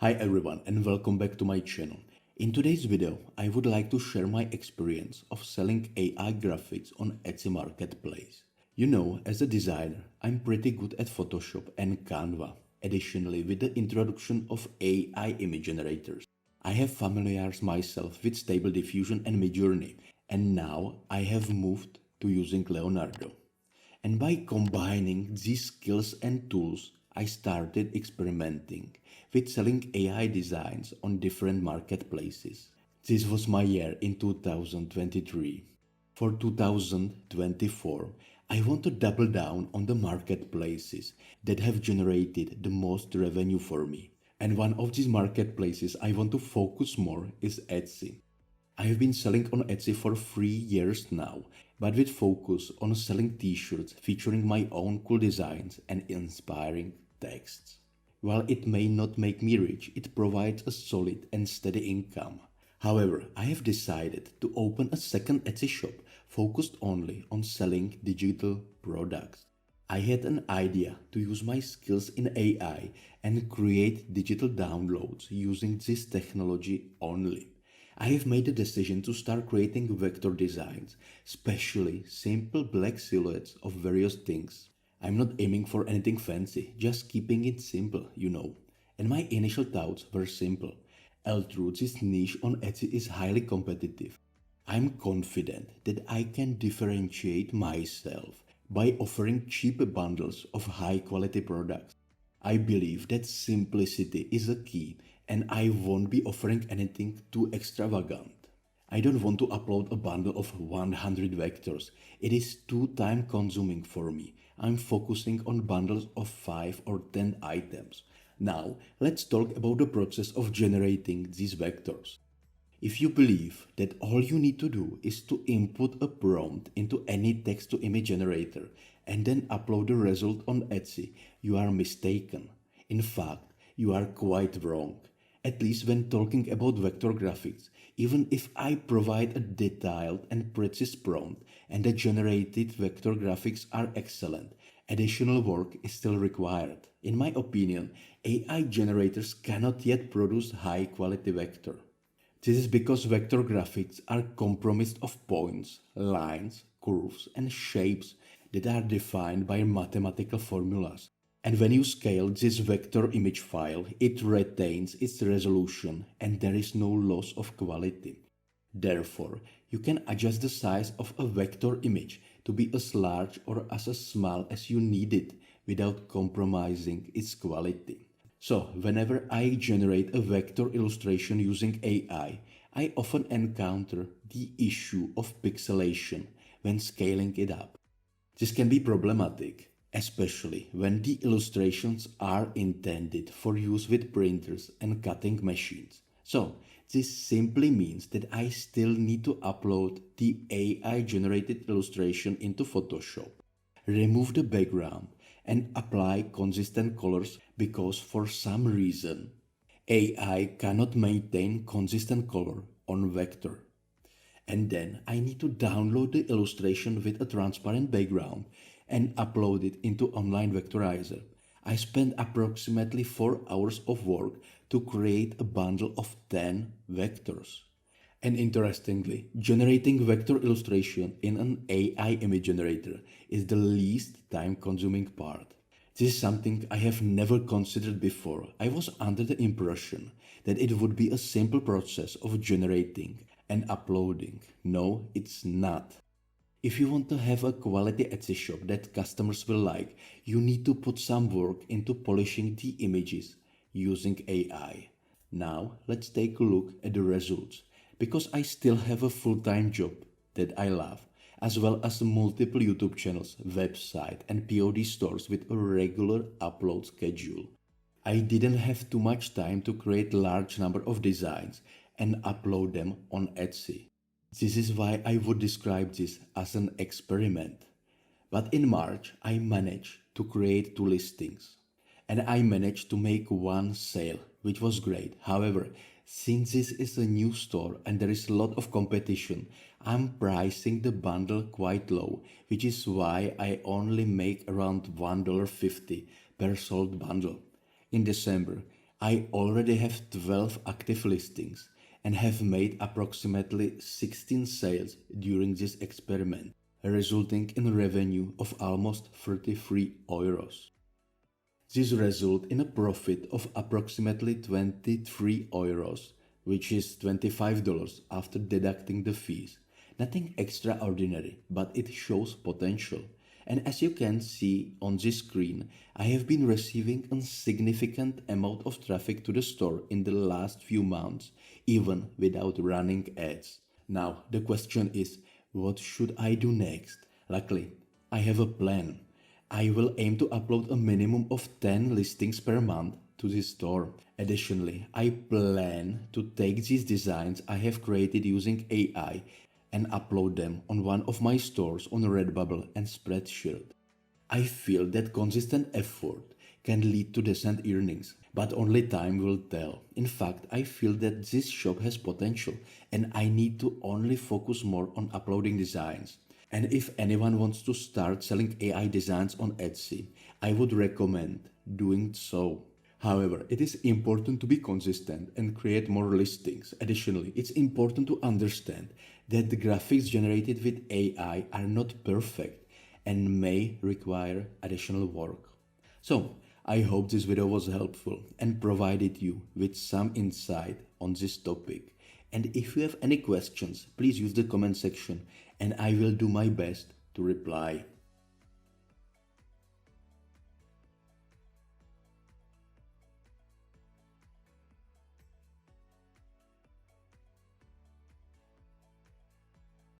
Hi everyone and welcome back to my channel. In today's video, I would like to share my experience of selling AI graphics on Etsy marketplace. You know, as a designer, I'm pretty good at Photoshop and Canva. Additionally, with the introduction of AI image generators, I have familiarized myself with Stable Diffusion and Midjourney, and now I have moved to using Leonardo. And by combining these skills and tools, I started experimenting with selling AI designs on different marketplaces. This was my year in 2023. For 2024, I want to double down on the marketplaces that have generated the most revenue for me. And one of these marketplaces I want to focus more is Etsy. I have been selling on Etsy for 3 years now, but with focus on selling t-shirts featuring my own cool designs and inspiring texts. While it may not make me rich, it provides a solid and steady income. However, I have decided to open a second Etsy shop focused only on selling digital products. I had an idea to use my skills in AI and create digital downloads using this technology only. I have made the decision to start creating vector designs, especially simple black silhouettes of various things. I'm not aiming for anything fancy, just keeping it simple, you know. And my initial thoughts were simple. Although this niche on Etsy is highly competitive, I'm confident that I can differentiate myself by offering cheap bundles of high quality products. I believe that simplicity is a key and I won't be offering anything too extravagant. I don't want to upload a bundle of 100 vectors. It is too time consuming for me. I'm focusing on bundles of 5 or 10 items. Now, let's talk about the process of generating these vectors. If you believe that all you need to do is to input a prompt into any text-to-image generator and then upload the result on Etsy, you are mistaken. In fact, you are quite wrong. At least when talking about vector graphics, even if I provide a detailed and precise prompt and the generated vector graphics are excellent, additional work is still required. In my opinion, AI generators cannot yet produce high-quality vector. This is because vector graphics are composed of points, lines, curves, and shapes that are defined by mathematical formulas. And when you scale this vector image file, it retains its resolution and there is no loss of quality. Therefore, you can adjust the size of a vector image to be as large or as small as you need it without compromising its quality. So, whenever I generate a vector illustration using AI, I often encounter the issue of pixelation when scaling it up. This can be problematic, especially when the illustrations are intended for use with printers and cutting machines. So, this simply means that I still need to upload the AI-generated illustration into Photoshop, remove the background, and apply consistent colors because for some reason, AI cannot maintain consistent color on vector. And then I need to download the illustration with a transparent background and upload it into online vectorizer. I spent approximately 4 hours of work to create a bundle of 10 vectors. And interestingly, generating vector illustration in an AI image generator is the least time-consuming part. This is something I have never considered before. I was under the impression that it would be a simple process of generating and uploading. No, it's not. If you want to have a quality Etsy shop that customers will like, you need to put some work into polishing the images using AI. Now, let's take a look at the results. Because I still have a full-time job that I love, as well as multiple YouTube channels, website, and POD stores with a regular upload schedule, I didn't have too much time to create a large number of designs and upload them on Etsy. This is why I would describe this as an experiment. But in March, I managed to create 2 listings. And I managed to make 1 sale, which was great. However, since this is a new store and there is a lot of competition, I'm pricing the bundle quite low, which is why I only make around $1.50 per sold bundle. In December, I already have 12 active listings and have made approximately 16 sales during this experiment, resulting in revenue of almost 33 euros. This results in a profit of approximately 23 euros, which is $25 after deducting the fees. Nothing extraordinary, but it shows potential. And as you can see on this screen, I have been receiving a significant amount of traffic to the store in the last few months, even without running ads. Now, the question is, what should I do next? Luckily, I have a plan. I will aim to upload a minimum of 10 listings per month to this store. Additionally, I plan to take these designs I have created using AI and upload them on one of my stores on Redbubble and Spreadshirt. I feel that consistent effort can lead to decent earnings, but only time will tell. In fact, I feel that this shop has potential and I need to only focus more on uploading designs. And if anyone wants to start selling AI designs on Etsy, I would recommend doing so. However, it is important to be consistent and create more listings. Additionally, it's important to understand that the graphics generated with AI are not perfect and may require additional work. So, I hope this video was helpful and provided you with some insight on this topic. And if you have any questions, please use the comment section and I will do my best to reply.